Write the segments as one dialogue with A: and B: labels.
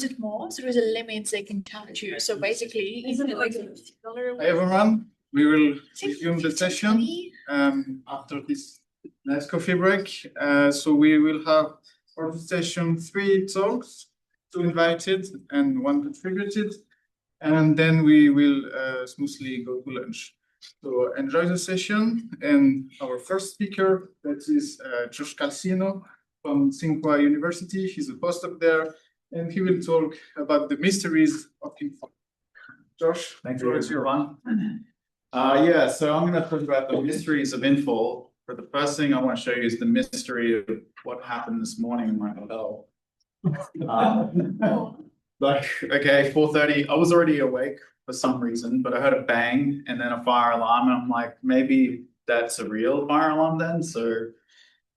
A: it more, so there's a limit they can charge you. So basically, isn't it like $50?
B: Hi everyone, we will resume the session after this nice coffee break. So we will have for the session 3 talks, 2 invited and 1 contributed, and then we will smoothly go to lunch. So enjoy the session, and our first speaker, that is Josh Calcino from Macquarie University. He's a postdoc there, and he will talk about the mysteries of infall. Josh,
C: thank you, everyone. So I'm going to talk about the mysteries of infall. For the first thing I want to show you is the mystery of what happened this morning in my hotel. Okay, 4:30. I was already awake for some reason, but I heard a bang and then a fire alarm, and I'm like, maybe that's a real fire alarm then. So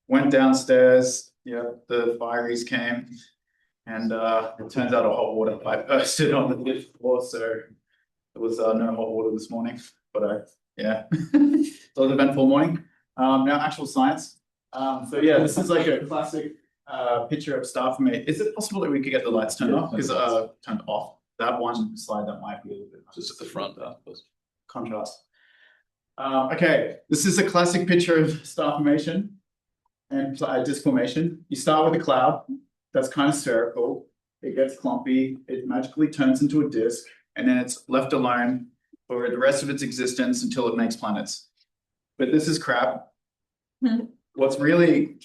C: went downstairs. Yeah, the fireys came, and it turns out a hot water pipe bursted on the fifth floor. So there was no hot water this morning, but yeah, it was an eventful morning. Now actual science. This is like a classic picture of star formation. Is it possible that we could get the lights turned off? Because turned off. That one slide that might be a little bit just at the front. Contrast. Okay, this is a classic picture of star formation and disk formation. You start with a cloud that's kind of spherical. It gets clumpy. It magically turns into a disk, and then it's left alone for the rest of its existence until it makes planets. But this is crap. What's really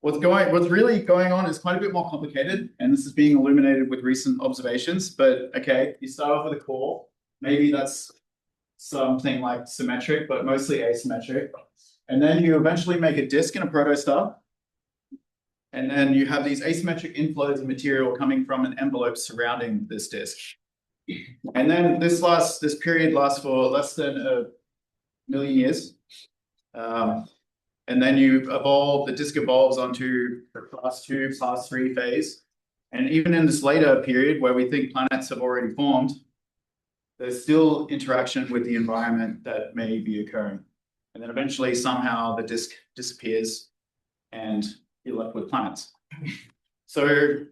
C: going on is quite a bit more complicated, and this is being illuminated with recent observations. But okay, you start off with a core. Maybe that's something like symmetric, but mostly asymmetric. And then you eventually make a disk in a protostar. And then you have these asymmetric inflows of material coming from an envelope surrounding this disk. And then this period lasts for less than 1 million years. And then the disk evolves onto the class 2, class 3 phase. And even in this later period where we think planets have already formed, there's still interaction with the environment that may be occurring. And then eventually somehow the disk disappears and you're left with planets. So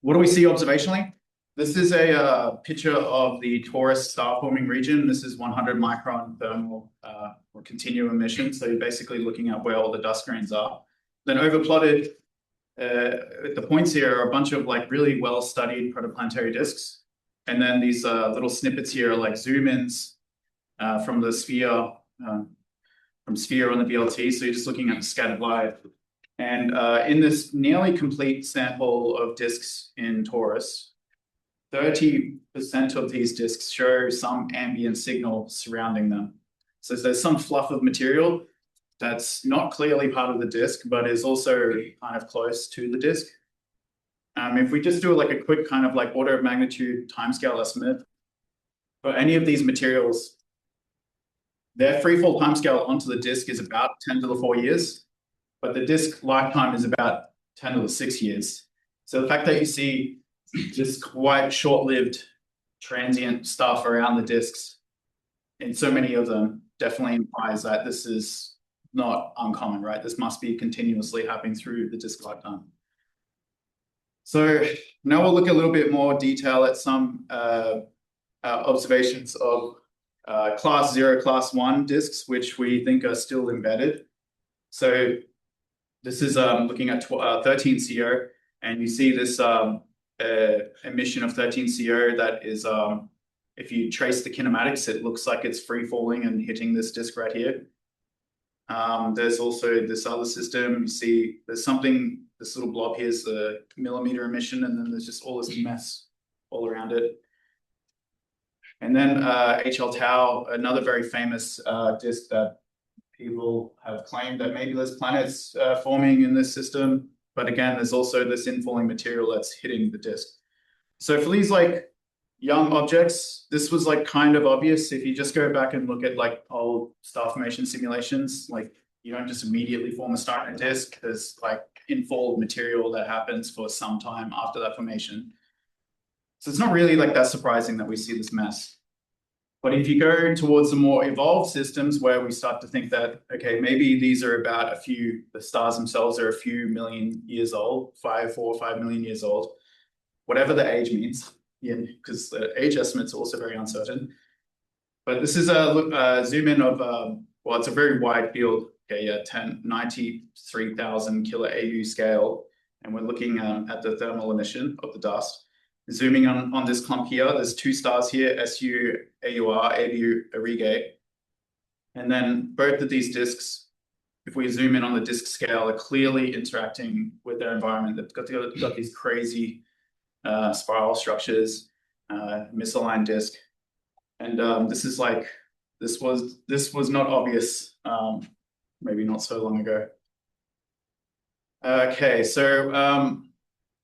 C: what do we see observationally? This is a picture of the Taurus star-forming region. This is 100 micron thermal or continuum emission. So you're basically looking at where all the dust grains are. Then overplotted, the points here are a bunch of like really well-studied protoplanetary disks. And then these little snippets here are like zoom-ins from the sphere, from sphere on the VLT. So you're just looking at the scattered light. And in this nearly complete sample of disks in Taurus, 30% of these disks show some ambient signal surrounding them. So there's some fluff of material that's not clearly part of the disk, but is also kind of close to the disk. If we just do like a quick kind of like order of magnitude timescale estimate for any of these materials, their freefall timescale onto the disk is about 10 to the 4 years, but the disk lifetime is about 10 to the 6 years. So the fact that you see just quite short-lived transient stuff around the disks in so many of them definitely implies that this is not uncommon, right? This must be continuously happening through the disk lifetime. So now we'll look a little bit more detail at some observations of class 0, class 1 disks, which we think are still embedded. So this is looking at 13CO, and you see this emission of 13CO that is, if you trace the kinematics, it looks like it's free falling and hitting this disk right here. There's also this other system. You see there's something, this little blob here is the millimeter emission, and then there's just all this mess all around it. And then HL Tau, another very famous disk that people have claimed that maybe there's planets forming in this system. But again, there's also this infalling material that's hitting the disk. So for these like young objects, this was like kind of obvious. If you just go back and look at like old star formation simulations, like you don't just immediately form a star in a disk. There's like infall material that happens for some time after that formation. So it's not really like that surprising that we see this mess. But if you go towards the more evolved systems where we start to think that, okay, maybe these are about the stars themselves are a few million years old, 4 or 5 million years old. whatever the age means, because the age estimates are also very uncertain. But this is a zoom in of, well, it's a very wide field. Okay, yeah, 93,000 kilo AU scale. And we're looking at the thermal emission of the dust. Zooming on this clump here, there's 2 stars here, SU, AUR, ABU, Aurigate. And then both of these disks, if we zoom in on the disk scale, are clearly interacting with their environment. They've got these crazy spiral structures, misaligned disk. And this is like, this was not obvious, maybe not so long ago. Okay, so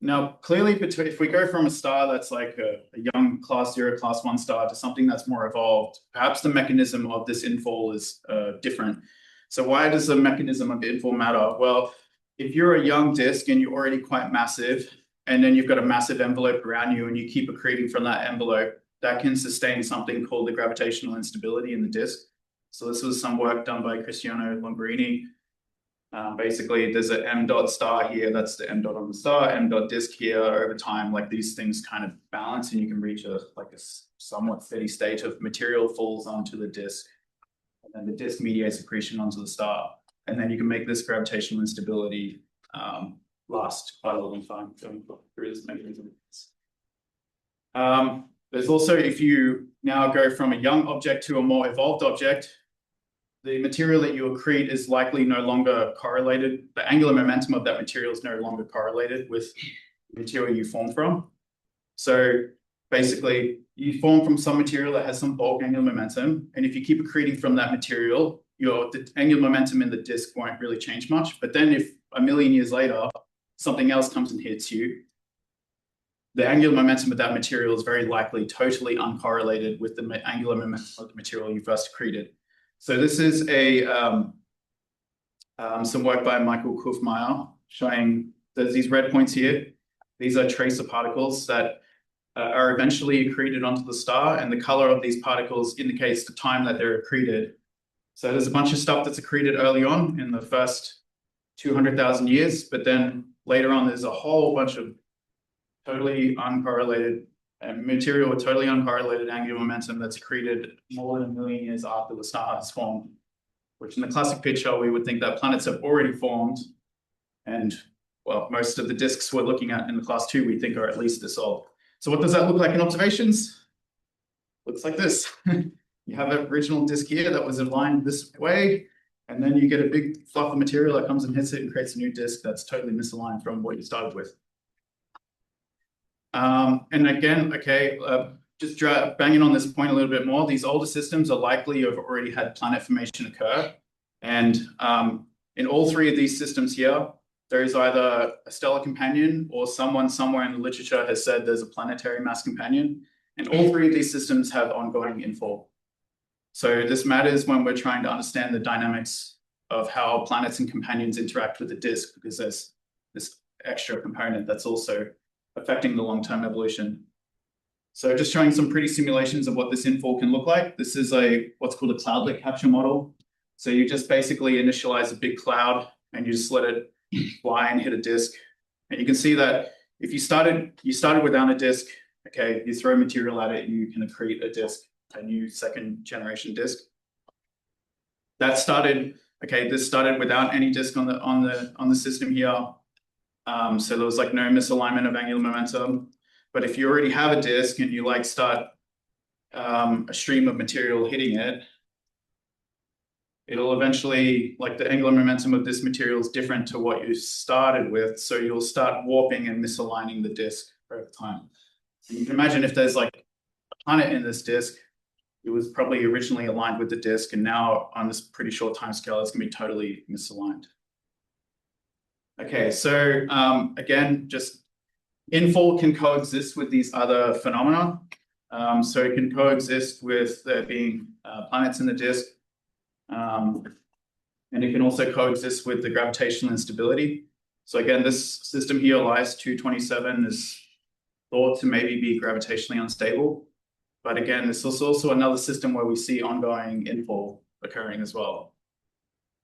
C: now clearly if we go from a star that's like a young class 0, class 1 star to something that's more evolved, perhaps the mechanism of this infall is different. So why does the mechanism of infall matter? Well, if you're a young disk and you're already quite massive, and then you've got a massive envelope around you and you keep accreting from that envelope, that can sustain something called the gravitational instability in the disk. So this was some work done by Cristiano Lombarini. Basically, there's an m dot star here, that's the m dot on the star, m dot disk here. Over time, like these things kind of balance and you can reach a somewhat steady state of material falls onto the disk. And then the disk mediates accretion onto the star. And then you can make this gravitational instability last quite a long time going through this mechanism. There's also, if you now go from a young object to a more evolved object, the material that you accrete is likely no longer correlated. The angular momentum of that material is no longer correlated with the material you form from. So basically, you form from some material that has some bulk angular momentum. And if you keep accreting from that material, the angular momentum in the disk won't really change much. But then if a million years later, something else comes and hits you, the angular momentum of that material is very likely totally uncorrelated with the angular momentum of the material you first accreted. So this is some work by Michael Kufmeyer showing there's these red points here. These are tracer particles that are eventually accreted onto the star, and the color of these particles indicates the time that they're accreted. So there's a bunch of stuff that's accreted early on in the first 200,000 years, but then later on there's a whole bunch of totally uncorrelated material with totally uncorrelated angular momentum that's accreted more than 1 million years after the star has formed, which in the classic picture, we would think that planets have already formed. And well, most of the disks we're looking at in the class 2, we think are at least this old. So what does that look like in observations? Looks like this. You have an original disk here that was aligned this way, and then you get a big fluff of material that comes and hits it and creates a new disk that's totally misaligned from what you started with. And again, okay, just banging on this point a little bit more, these older systems are likely to have already had planet formation occur. And in all 3 of these systems here, there is either a stellar companion or someone somewhere in the literature has said there's a planetary mass companion. And all 3 of these systems have ongoing infall. So this matters when we're trying to understand the dynamics of how planets and companions interact with the disk, because there's this extra component that's also affecting the long-term evolution. So just showing some pretty simulations of what this infall can look like. This is what's called a cloudlet capture model. So you just basically initialize a big cloud and you just let it fly and hit a disk. And you can see that if you started without a disk, okay, you throw material at it, you can accrete a disk, a new 2nd generation disk. That started, okay, this started without any disk on the system here. So there was like no misalignment of angular momentum. But if you already have a disk and you like start a stream of material hitting it, it'll eventually, like the angular momentum of this material is different to what you started with. So you'll start warping and misaligning the disk over time. And you can imagine if there's like a planet in this disk, it was probably originally aligned with the disk, and now on this pretty short time scale, it's gonna be totally misaligned. Okay, so again, just infall can coexist with these other phenomena. So it can coexist with there being planets in the disk. And it can also coexist with the gravitational instability. So again, this system here, LIS 227, is thought to maybe be gravitationally unstable. But again, this is also another system where we see ongoing infall occurring as well.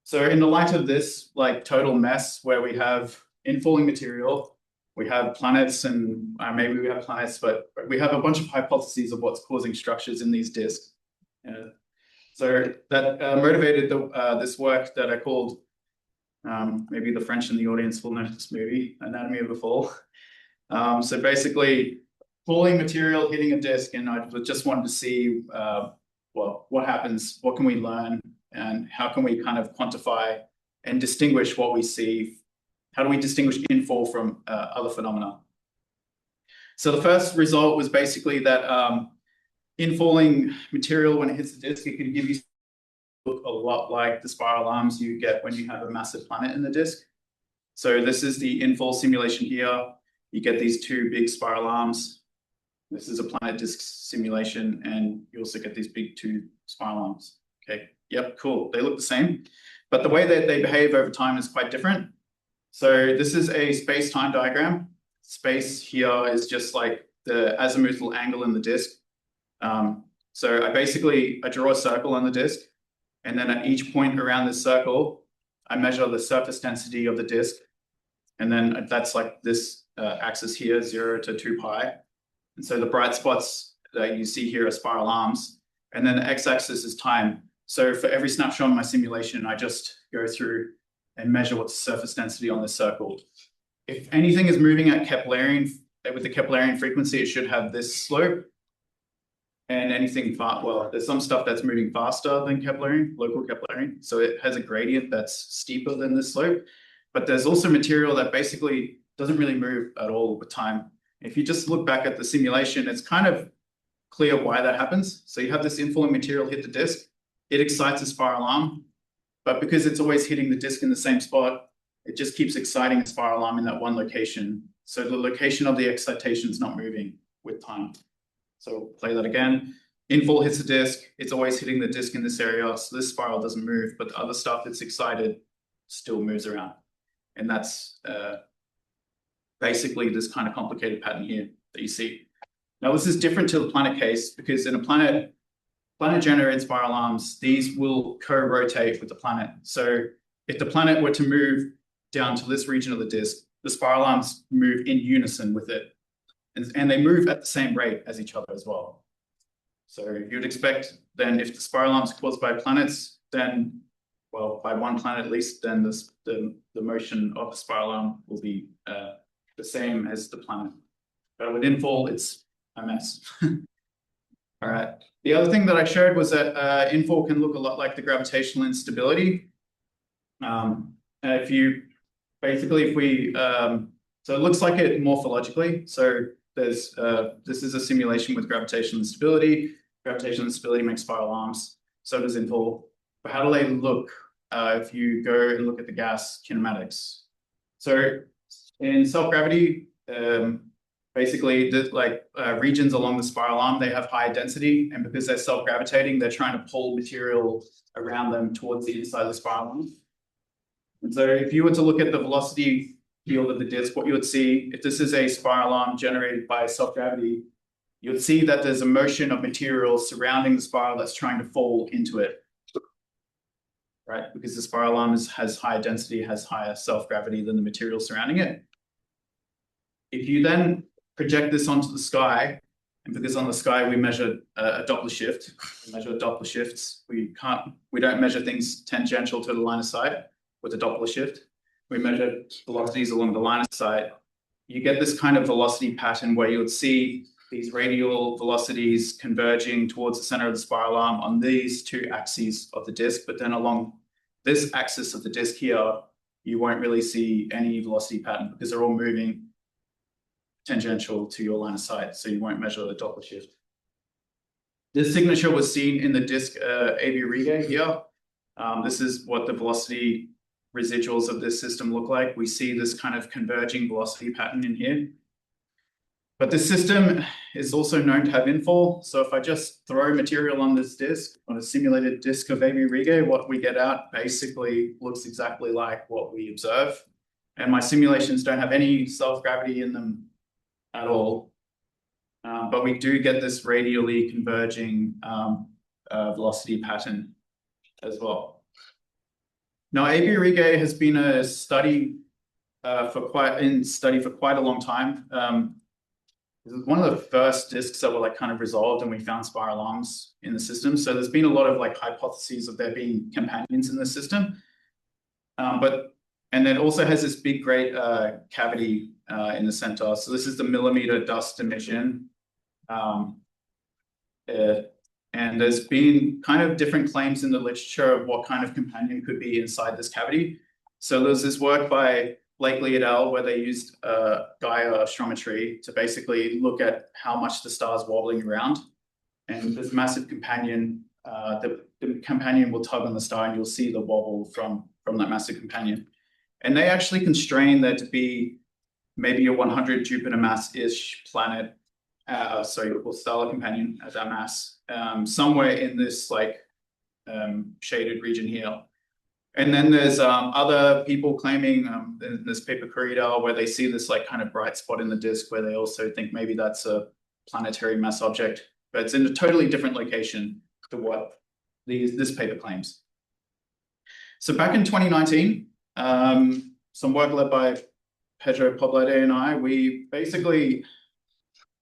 C: So in the light of this like total mess where we have infalling material we have planets, and maybe we have planets, but we have a bunch of hypotheses of what's causing structures in these disks. So that motivated this work that I called, maybe the French in the audience will know this movie, Anatomy of a Fall. So basically, falling material hitting a disk, and I just wanted to see, well, what happens, what can we learn, and how can we kind of quantify and distinguish what we see? How do we distinguish infall from other phenomena? So the first result was basically that infalling material, when it hits the disk, it can give you look a lot like the spiral arms you get when you have a massive planet in the disk. So this is the infall simulation here. You get these two big spiral arms. This is a planet disk simulation, and you also get these big two spiral arms. Okay, yep, cool. They look the same, but the way that they behave over time is quite different. So this is a space-time diagram. Space here is just like the azimuthal angle in the disk. So I draw a circle on the disk, and then at each point around this circle, I measure the surface density of the disk. And then that's like this axis here, 0 to 2 pi. And so the bright spots that you see here are spiral arms. And then the x-axis is time. So for every snapshot in my simulation, I just go through and measure what's the surface density on this circle. If anything is moving at Keplerian, with the Keplerian frequency, it should have this slope. And anything well, there's some stuff that's moving faster than Keplerian, local Keplerian. So it has a gradient that's steeper than this slope. But there's also material that basically doesn't really move at all with time. If you just look back at the simulation, it's kind of clear why that happens. So you have this infalling material hit the disk, it excites a spiral arm, but because it's always hitting the disk in the same spot, it just keeps exciting a spiral arm in that one location. So the location of the excitation is not moving with time. So play that again. Infall hits the disk, it's always hitting the disk in this area, so this spiral doesn't move, but the other stuff that's excited still moves around. And that's basically this kind of complicated pattern here that you see. Now this is different to the planet case, because in a planet-generated spiral arms, these will co-rotate with the planet. So if the planet were to move down to this region of the disk, the spiral arms move in unison with it. And they move at the same rate as each other as well. So you'd expect then, if the spiral arms are caused by planets, then, well, by one planet at least, then the motion of the spiral arm will be the same as the planet. But with infall, it's a mess. All right. The other thing that I showed was that infall can look a lot like the gravitational instability. If we, so it looks like it morphologically. So there's this is a simulation with gravitational instability. Gravitational instability makes spiral arms. So does infall. But how do they look if you go and look at the gas kinematics? So in self-gravity, basically, regions along the spiral arm, they have high density, and because they're self-gravitating, they're trying to pull material around them towards the inside of the spiral arm. And so if you were to look at the velocity field of the disk, what you would see, if this is a spiral arm generated by self-gravity, you would see that there's a motion of material surrounding the spiral that's trying to fall into it, right? Because the spiral arm has higher density, has higher self-gravity than the material surrounding it. If you then project this onto the sky, and because on the sky we measure a Doppler shift, we measure Doppler shifts. We don't measure things tangential to the line of sight with a Doppler shift. We measure velocities along the line of sight. You get this kind of velocity pattern where you would see these radial velocities converging towards the center of the spiral arm on these two axes of the disk, but then along this axis of the disk here, you won't really see any velocity pattern because they're all moving tangential to your line of sight, so you won't measure the Doppler shift. This signature was seen in the disk AB Righe here. This is what the velocity residuals of this system look like. We see this kind of converging velocity pattern in here. But this system is also known to have infall. So if I just throw material on this disk, on a simulated disk of AB Righe, what we get out basically looks exactly like what we observe. And my simulations don't have any self-gravity in them at all. But we do get this radially converging velocity pattern as well. Now, AB Righe has been a study for quite a long time. This is one of the first disks that were like kind of resolved, and we found spiral arms in the system. So there's been a lot of like hypotheses of there being companions in the system. And it also has this big, great cavity in the center. So this is the millimeter dust emission. And there's been kind of different claims in the literature of what kind of companion could be inside this cavity. So there's this work by Blakely et al. Where they used Gaia astrometry to basically look at how much the star's wobbling around. And this massive companion, the companion will tug on the star and you'll see the wobble from that massive companion. And they actually constrain there to be maybe a 100 Jupiter mass-ish planet, or stellar companion at that mass, somewhere in this like shaded region here. And then there's other people claiming in this paper Macquarie where they see this like kind of bright spot in the disk where they also think maybe that's a planetary mass object, but it's in a totally different location to what this paper claims. So back in 2019, some work led by Pedro Poblete and I, we basically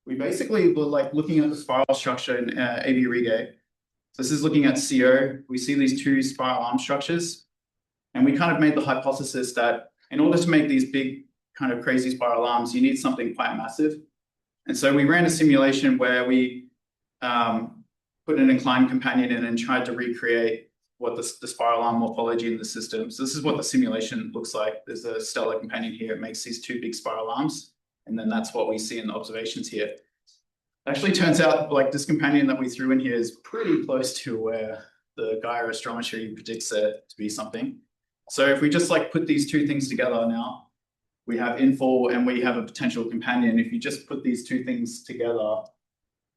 C: were like looking at the spiral structure in AB Righe. So this is looking at CO. We see these two spiral arm structures, and we kind of made the hypothesis that in order to make these big kind of crazy spiral arms, you need something quite massive. And so we ran a simulation where we put an inclined companion in and tried to recreate what the spiral arm morphology in the system. So this is what the simulation looks like. There's a stellar companion here. It makes these two big spiral arms. And then that's what we see in the observations here. It actually turns out like this companion that we threw in here is pretty close to where the Gaia astrometry predicts it to be something. So if we just like put these two things together now, we have infall and we have a potential companion. If you just put these two things together,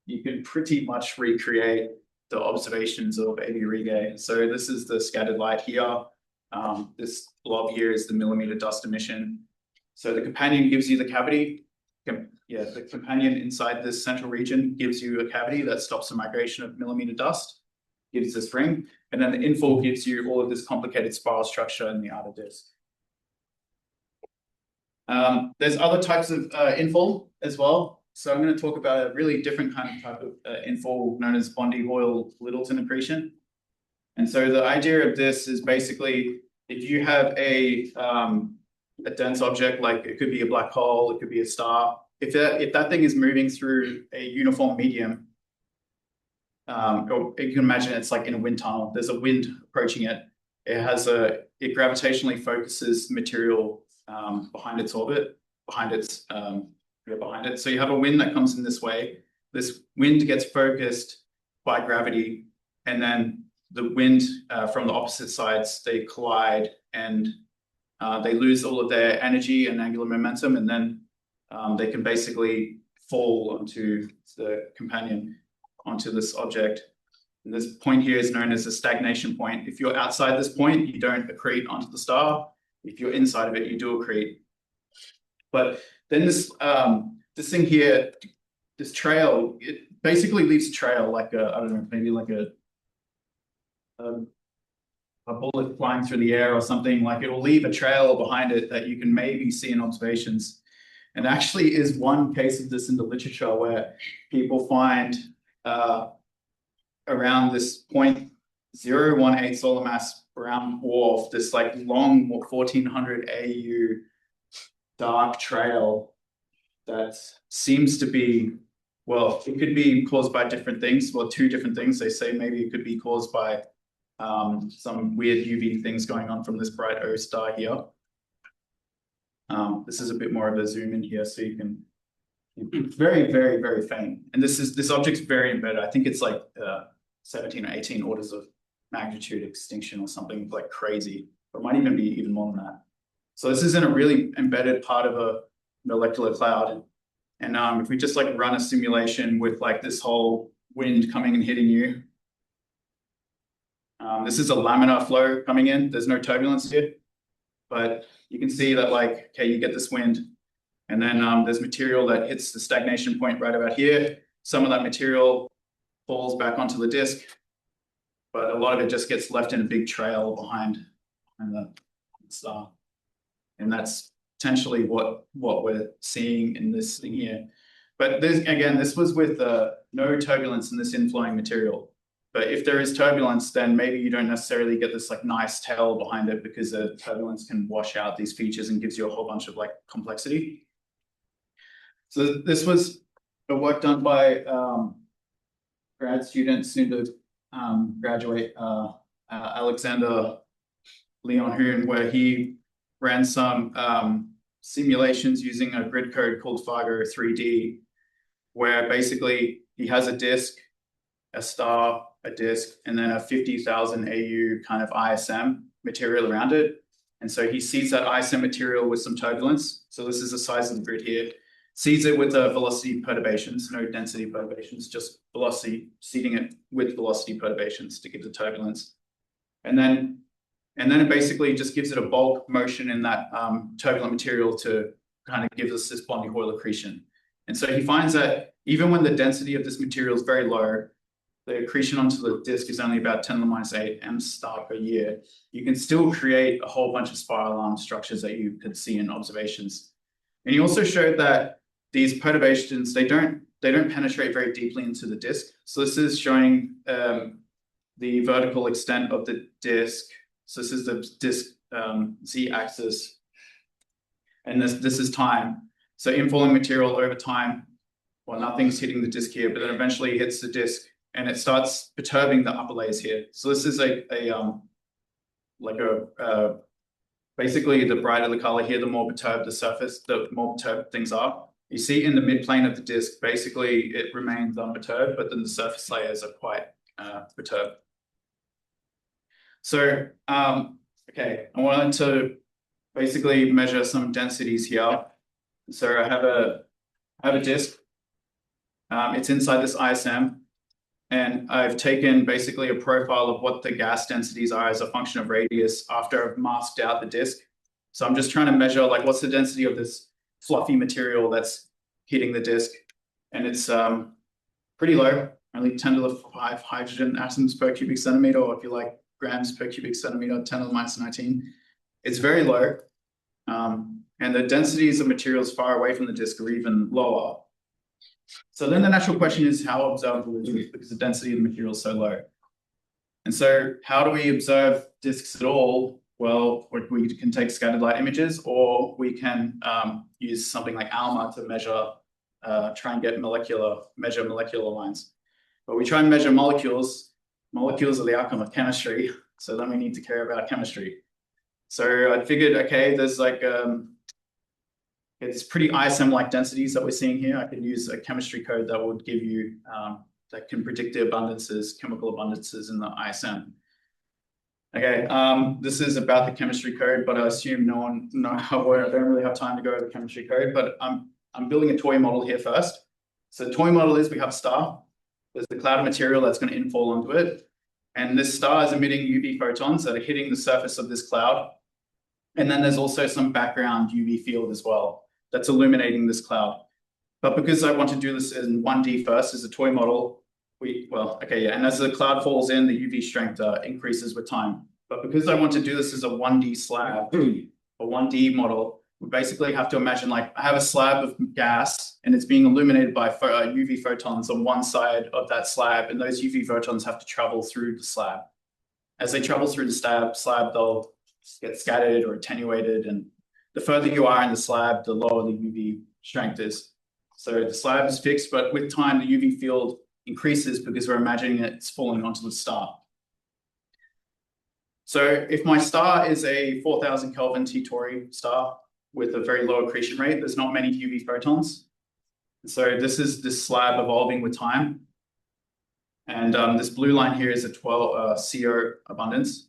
C: you can pretty much recreate the observations of AB Righe. So this is the scattered light here. This blob here is the millimeter dust emission. So the companion gives you the cavity. The companion inside this central region gives you a cavity that stops the migration of millimeter dust, gives this ring, and then the infall gives you all of this complicated spiral structure in the outer disk. There's other types of infall as well. So I'm going to talk about a really different kind of type of infall known as Bondi-Hoyle-Littleton accretion. And so the idea of this is basically if you have a dense object, like it could be a black hole, it could be a star. If that thing is moving through a uniform medium, or you can imagine it's like in a wind tunnel. There's a wind approaching it. It gravitationally focuses material behind its orbit, behind it. So you have a wind that comes in this way. This wind gets focused by gravity, and then the wind from the opposite sides, they collide and they lose all of their energy and angular momentum, and then they can basically fall onto the companion, onto this object. And this point here is known as a stagnation point. If you're outside this point, you don't accrete onto the star. If you're inside of it, you do accrete. But then this thing here, this trail, it basically leaves a trail like I don't know, maybe like a bullet flying through the air or something. Like it'll leave a trail behind it that you can maybe see in observations. And actually is one case of this in the literature where people find around this 0.018 solar mass brown dwarf, this like long 1400 AU dark trail that seems to be, well, it could be caused by different things. Well, two different things. They say maybe it could be caused by some weird UV things going on from this bright O star here. This is a bit more of a zoom in here, so you can. It's very, very, very faint, and this object's very embedded. I think it's like 17 or 18 orders of magnitude extinction or something like crazy, or it might even be even more than that. So this is in a really embedded part of a molecular cloud, and if we just like run a simulation with like this whole wind coming and hitting you. This is a laminar flow coming in. There's no turbulence here, but you can see that like, okay, you get this wind, and then there's material that hits the stagnation point right about here. Some of that material falls back onto the disk, but a lot of it just gets left in a big trail behind the star. And that's potentially what we're seeing in this thing here. But this was with no turbulence in this inflowing material. But if there is turbulence, then maybe you don't necessarily get this like nice tail behind it, because the turbulence can wash out these features and gives you a whole bunch of like complexity. So this was a work done by grad student soon to graduate, Alexander Leon Hoon, where he ran some simulations using a grid code called Fargo 3D, where basically he has a disk, a star, a disk, and then a 50,000 AU kind of ISM material around it. And so he seeds that ISM material with some turbulence. So this is the size of the grid here. Seeds it with velocity perturbations, no density perturbations, just velocity, seeding it with velocity perturbations to give the turbulence. And then it basically just gives it a bulk motion in that turbulent material to kind of give us this Blondie-Hoyle accretion. And so he finds that even when the density of this material is very low, the accretion onto the disk is only about 10 to the minus 8 m star per year, you can still create a whole bunch of spiral arm structures that you could see in observations. And he also showed that these perturbations, they don't penetrate very deeply into the disk. So this is showing the vertical extent of the disk. So this is the disk z-axis, and this is time. So infalling material over time, well, nothing's hitting the disk here, but then eventually it hits the disk and it starts perturbing the upper layers here. So this is basically the brighter the color here, the more perturbed the surface, the more perturbed things are. You see in the midplane of the disk, basically it remains unperturbed, but then the surface layers are quite perturbed. So, okay, I wanted to basically measure some densities here. So I have a disk. It's inside this ISM, and I've taken basically a profile of what the gas densities are as a function of radius after I've masked out the disk. So I'm just trying to measure like what's the density of this fluffy material that's hitting the disk, and it's pretty low, only 10 to the 5 hydrogen atoms per cubic centimeter, or if you like grams per cubic centimeter, 10 to the minus 19. It's very low, and the densities of materials far away from the disk are even lower. So then the natural question is, how observable is it, because the density of the material is so low? And so how do we observe disks at all? Well, we can take scattered light images, or we can use something like ALMA to measure, try and get measure molecular lines. But we try and measure molecules. Molecules are the outcome of chemistry, so then we need to care about chemistry. So I figured, okay, there's like it's pretty ISM-like densities that we're seeing here. I can use a chemistry code that would give you that can predict the abundances, chemical abundances in the ISM. Okay, this is about the chemistry code, but I assume I don't really have time to go over the chemistry code, but I'm building a toy model here first. So the toy model is we have a star. There's the cloud of material that's going to infall onto it. And this star is emitting UV photons that are hitting the surface of this cloud. And then there's also some background UV field as well that's illuminating this cloud. But because I want to do this in 1D first as a toy model, and as the cloud falls in, the UV strength increases with time. But because I want to do this as a 1D slab, a 1D model, we basically have to imagine like I have a slab of gas and it's being illuminated by UV photons on one side of that slab, and those UV photons have to travel through the slab. As they travel through the slab, they'll get scattered or attenuated, and the further you are in the slab, the lower the UV strength is. So the slab is fixed, but with time, the UV field increases because we're imagining it's falling onto the star. So if my star is a 4,000 Kelvin T-Tauri star with a very low accretion rate, there's not many UV photons. So this is this slab evolving with time. And this blue line here is a CO abundance.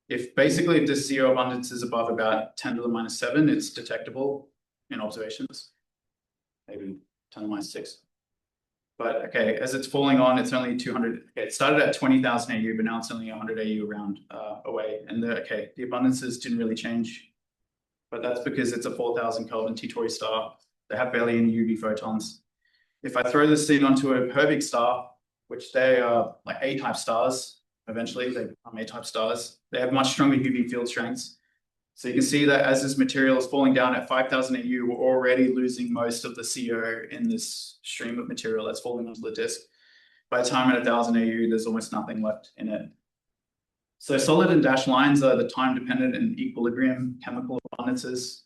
C: If this CO abundance is above about 10 to the minus 7, it's detectable in observations, maybe 10 to the minus 6. But okay, as it's falling on, it's only 200. Okay, it started at 20,000 AU, but now it's only 100 AU around away. And the abundances didn't really change, but that's because it's a 4,000 Kelvin T-Tauri star. They have barely any UV photons. If I throw this thing onto a Herbig star, which they are like A-type stars, eventually they become A-type stars. They have much stronger UV field strengths. So you can see that as this material is falling down at 5,000 AU, we're already losing most of the CO in this stream of material that's falling onto the disk. By the time at 1,000 AU, there's almost nothing left in it. So solid and dashed lines are the time-dependent and equilibrium chemical abundances.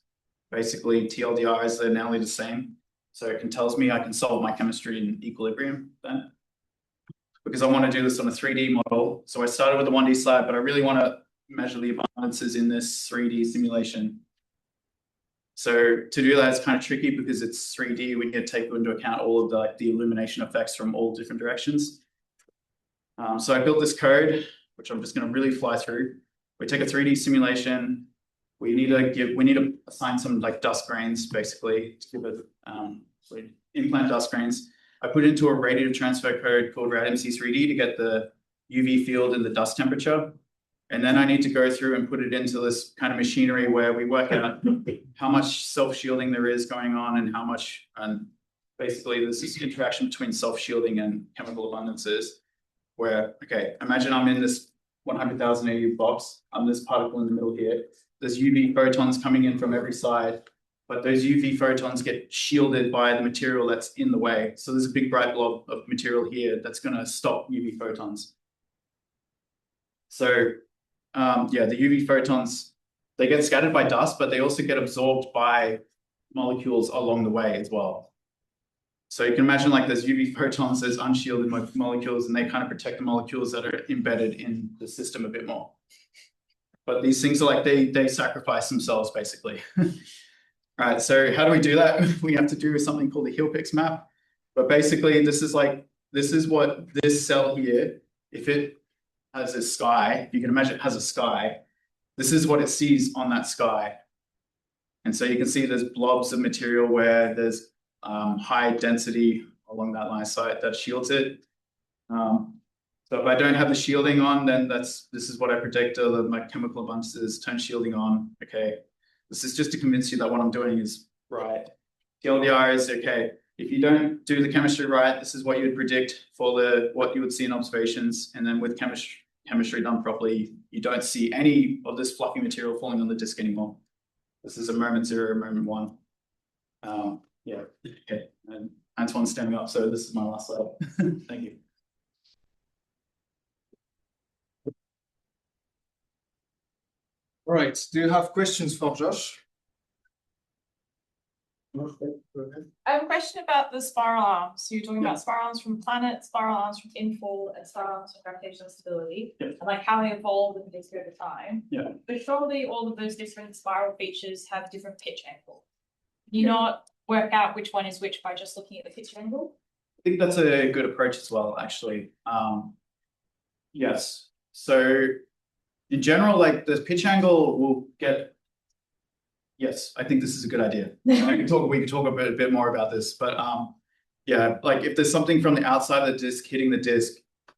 C: Basically, TLDRs are nearly the same. So it tells me I can solve my chemistry in equilibrium then. Because I want to do this on a 3D model. So I started with a 1D slab, but I really want to measure the abundances in this 3D simulation. So to do that, it's kind of tricky because it's 3D. We need to take into account all of the illumination effects from all different directions. So I built this code, which I'm just going to really fly through. We take a 3D simulation. We need to assign some like dust grains, basically, to give it implant dust grains. I put it into a radiative transfer code called RadMC3D to get the UV field and the dust temperature. And then I need to go through and put it into this kind of machinery where we work out how much self-shielding there is going on and how much, and basically there's this interaction between self-shielding and chemical abundances where, okay, imagine I'm in this 100,000 AU box. I'm this particle in the middle here. There's UV photons coming in from every side, but those UV photons get shielded by the material that's in the way. So there's a big bright blob of material here that's going to stop UV photons. So yeah, the UV photons, they get scattered by dust, but they also get absorbed by molecules along the way as well. So you can imagine like there's UV photons, there's unshielded molecules, and they kind of protect the molecules that are embedded in the system a bit more. But these things are like, they sacrifice themselves basically. All right, so how do we do that? We have to do something called the Hillpix map. But basically this is what this cell here, if it has a sky, if you can imagine it has a sky, this is what it sees on that sky. And so you can see there's blobs of material where there's high density along that line of sight that shields it. So if I don't have the shielding on, then this is what I predict my chemical abundances, turn shielding on. Okay, this is just to convince you that what I'm doing is right. TLDR is okay. If you don't do the chemistry right, this is what you would predict for what you would see in observations. And then with chemistry done properly, you don't see any of this fluffy material falling on the disk anymore. This is a moment 0, moment 1. Yeah, okay. And Antoine's standing up, so this is my last slide. Thank you.
B: All right, do you have questions for Josh?
D: I have a question about the spiral arms. So you're talking about spiral arms from planets, spiral arms from infall, and spiral arms from gravitational stability, and like how they evolve with the disk over time.
C: Yeah.
D: But surely all of those different spiral features have different pitch angle. Can you not work out which one is which by just looking at the pitch angle?
C: I think that's a good approach as well, actually. Yes. So in general, like the pitch angle will get. Yes, I think this is a good idea. We can talk a bit more about this, but yeah, like if there's something from the outside of the disk hitting the disk,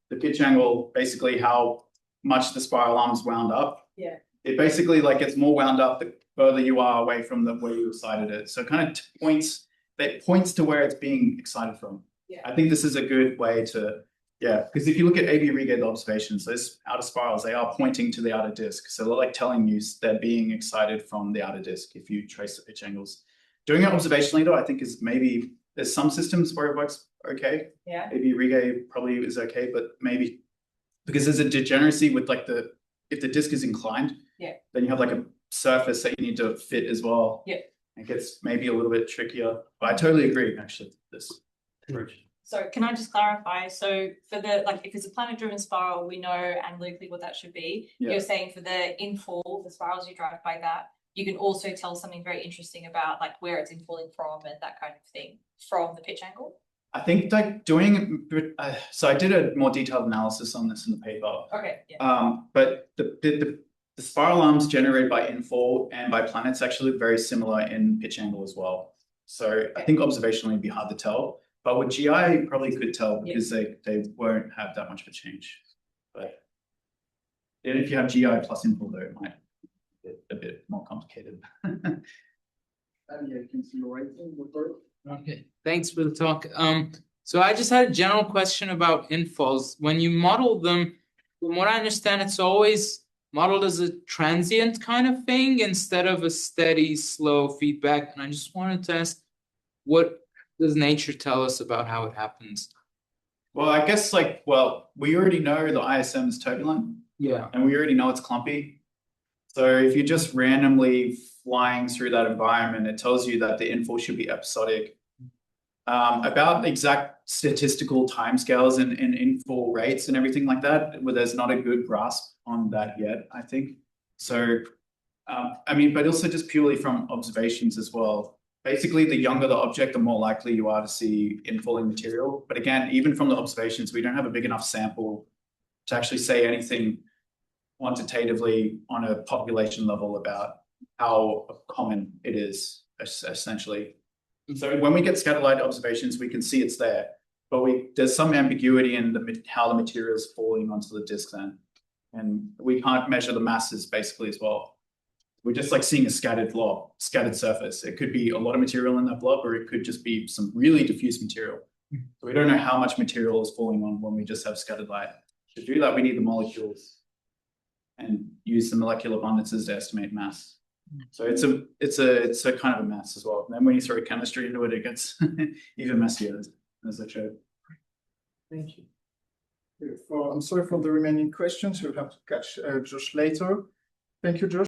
C: the pitch angle, basically how much the spiral arm's wound up.
D: Yeah.
C: It basically like gets more wound up the further you are away from where you excited it. So it kind of points to where it's being excited from.
D: Yeah.
C: I think this is a good way to, yeah, because if you look at AB regate observations, those outer spirals, they are pointing to the outer disk. So they're like telling you they're being excited from the outer disk if you trace the pitch angles. Doing it observationally though, I think is maybe, there's some systems where it works okay.
D: Yeah.
C: AB regate probably is okay, but maybe, because there's a degeneracy with like if the disk is inclined,
D: yeah,
C: then you have like a surface that you need to fit as well.
D: Yeah.
C: It gets maybe a little bit trickier, but I totally agree actually with this approach.
D: So can I just clarify? So for the, like, if it's a planet-driven spiral, we know analytically what that should be.
C: Yeah.
D: You're saying for the infall, the spirals you drive by that, you can also tell something very interesting about like where it's infalling from and that kind of thing from the pitch angle.
C: I think like doing, so I did a more detailed analysis on this in the paper.
D: Okay. Yeah.
C: But the spiral arms generated by infall and by planets actually look very similar in pitch angle as well. So okay. I think observationally it'd be hard to tell. But with GI, probably could tell because they won't have that much of a change. But then if you have GI plus infall, though, it might get a bit more complicated.
E: Okay, thanks for the talk. So I just had a general question about infalls. When you model them, from what I understand, it's always modeled as a transient kind of thing instead of a steady, slow feedback. And I just wanted to ask, what does nature tell us about how it happens?
C: Well, I guess like, well, we already know the ISM is turbulent
E: Yeah.
C: and we already know it's clumpy. So if you're just randomly flying through that environment, it tells you that the infall should be episodic. About exact statistical timescales and infall rates and everything like that, well, there's not a good grasp on that yet, I think. So, I mean, but also just purely from observations as well. Basically, the younger the object, the more likely you are to see infalling material. But again, even from the observations, we don't have a big enough sample to actually say anything quantitatively on a population level about how common it is, essentially. So when we get scattered light observations, we can see it's there, but there's some ambiguity in how the material is falling onto the disk then. And we can't measure the masses basically as well. We're just like seeing a scattered blob, scattered surface. It could be a lot of material in that blob, or it could just be some really diffuse material. So we don't know how much material is falling on when we just have scattered light. To do that, we need the molecules and use the molecular abundances to estimate mass. So it's a kind of a mess as well. And then when you throw chemistry into it, it gets even messier, as I showed.
E: Thank you.
B: I'm sorry for the remaining questions. We'll have to catch Josh later. Thank you, Josh.